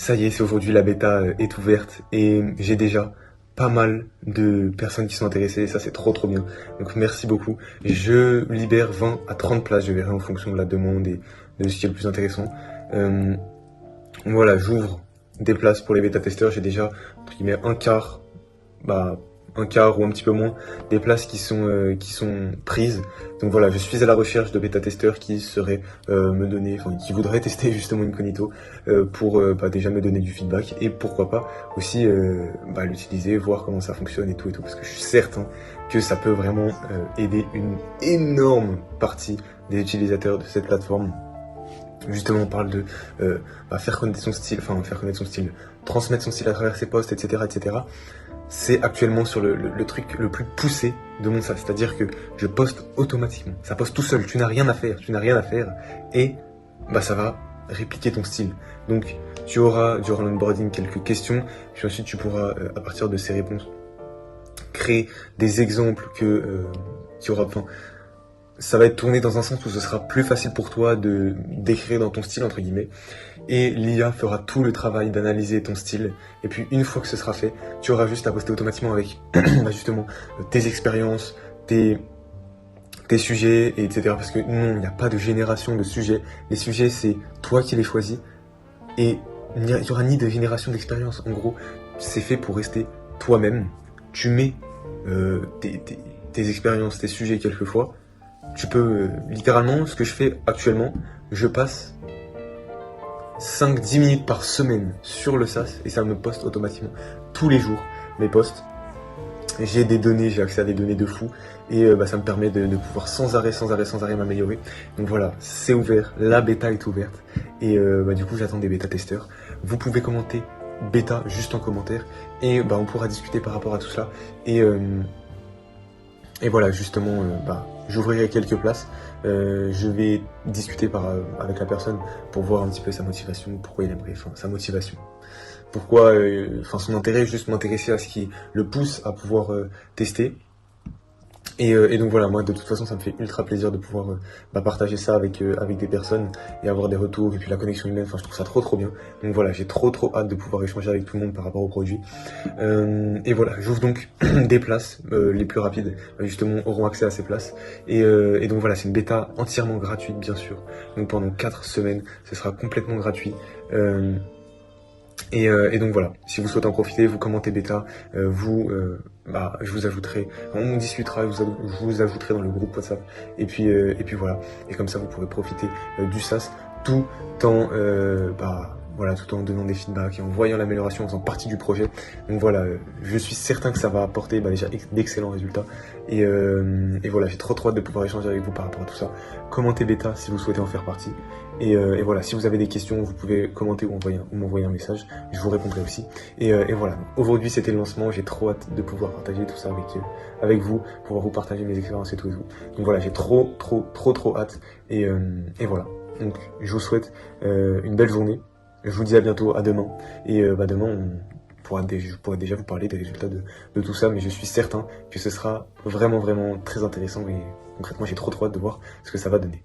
Ça y est, c'est aujourd'hui, la bêta est ouverte et j'ai déjà pas mal de personnes qui sont intéressées, ça c'est trop bien. Donc merci beaucoup. Je libère 20 à 30 places, je verrai en fonction de la demande et de ce qui est le plus intéressant. Euh, voilà, j'ouvre des places pour les bêta-testeurs, j'ai déjà, entre guillemets, un quart ou un petit peu moins des places qui sont prises. Donc voilà, je suis à la recherche de bêta-testeurs qui seraient me donner, enfin qui voudraient tester justement Incognito pour déjà me donner du feedback et pourquoi pas aussi l'utiliser, voir comment ça fonctionne et tout, parce que je suis certain que ça peut vraiment aider une énorme partie des utilisateurs de cette plateforme. Justement, on parle de faire connaître son style, transmettre son style à travers ses posts, etc. C'est actuellement sur le truc le plus poussé de mon SaaS, c'est-à-dire que je poste automatiquement, ça poste tout seul, tu n'as rien à faire, et ça va répliquer ton style. Donc tu auras durant l'onboarding quelques questions, puis ensuite tu pourras, à partir de ces réponses, créer des exemples qui aura, ça va être tourné dans un sens où ce sera plus facile pour toi de d'écrire dans ton style, entre guillemets, et l'IA fera tout le travail d'analyser ton style, et puis une fois que ce sera fait, tu auras juste à poster automatiquement avec justement tes expériences, tes sujets, etc. Parce que non, il n'y a pas de génération de sujets, les sujets c'est toi qui les choisis, et il n'y aura ni de génération d'expérience. En gros, c'est fait pour rester toi-même, tu mets tes expériences, tes sujets quelquefois. Tu peux, littéralement, ce que je fais actuellement, je passe 5-10 minutes par semaine sur le SaaS et ça me poste automatiquement tous les jours mes posts. J'ai des données, j'ai accès à des données de fou et ça me permet de pouvoir sans arrêt m'améliorer. Donc voilà, c'est ouvert, la bêta est ouverte et du coup j'attends des bêta-testeurs. Vous pouvez commenter bêta juste en commentaire et on pourra discuter par rapport à tout cela. Et voilà, justement, j'ouvrirai quelques places. Je vais discuter avec la personne pour voir un petit peu sa motivation, pourquoi il aimerait, sa motivation. Pourquoi, son intérêt, juste m'intéresser à ce qui le pousse à pouvoir tester. Et donc voilà, moi de toute façon ça me fait ultra plaisir de pouvoir partager ça avec des personnes et avoir des retours et puis la connexion humaine, je trouve ça trop bien. Donc voilà, j'ai trop hâte de pouvoir échanger avec tout le monde par rapport au produit. Et voilà, j'ouvre donc des places, les plus rapides justement auront accès à ces places. Et donc voilà, c'est une bêta entièrement gratuite bien sûr. Donc pendant 4 semaines, ce sera complètement gratuit. Et donc voilà, si vous souhaitez en profiter, vous commentez bêta, je vous ajouterai, on discutera, je vous ajouterai dans le groupe WhatsApp, et puis voilà, et comme ça vous pourrez profiter du SaaS tout en tout en donnant des feedbacks et en voyant l'amélioration, en faisant partie du projet. Donc voilà, je suis certain que ça va apporter déjà d'excellents résultats. Et voilà, j'ai trop hâte de pouvoir échanger avec vous par rapport à tout ça. Commentez bêta si vous souhaitez en faire partie. Et voilà, si vous avez des questions, vous pouvez commenter ou m'envoyer un message, je vous répondrai aussi. Et voilà, aujourd'hui c'était le lancement, j'ai trop hâte de pouvoir partager tout ça avec vous, pouvoir vous partager mes expériences et tout. Donc voilà, j'ai trop hâte. Et voilà, donc je vous souhaite une belle journée. Je vous dis à bientôt, à demain. Et demain, je pourrai déjà vous parler des résultats de tout ça, mais je suis certain que ce sera vraiment très intéressant. Et concrètement, j'ai trop hâte de voir ce que ça va donner.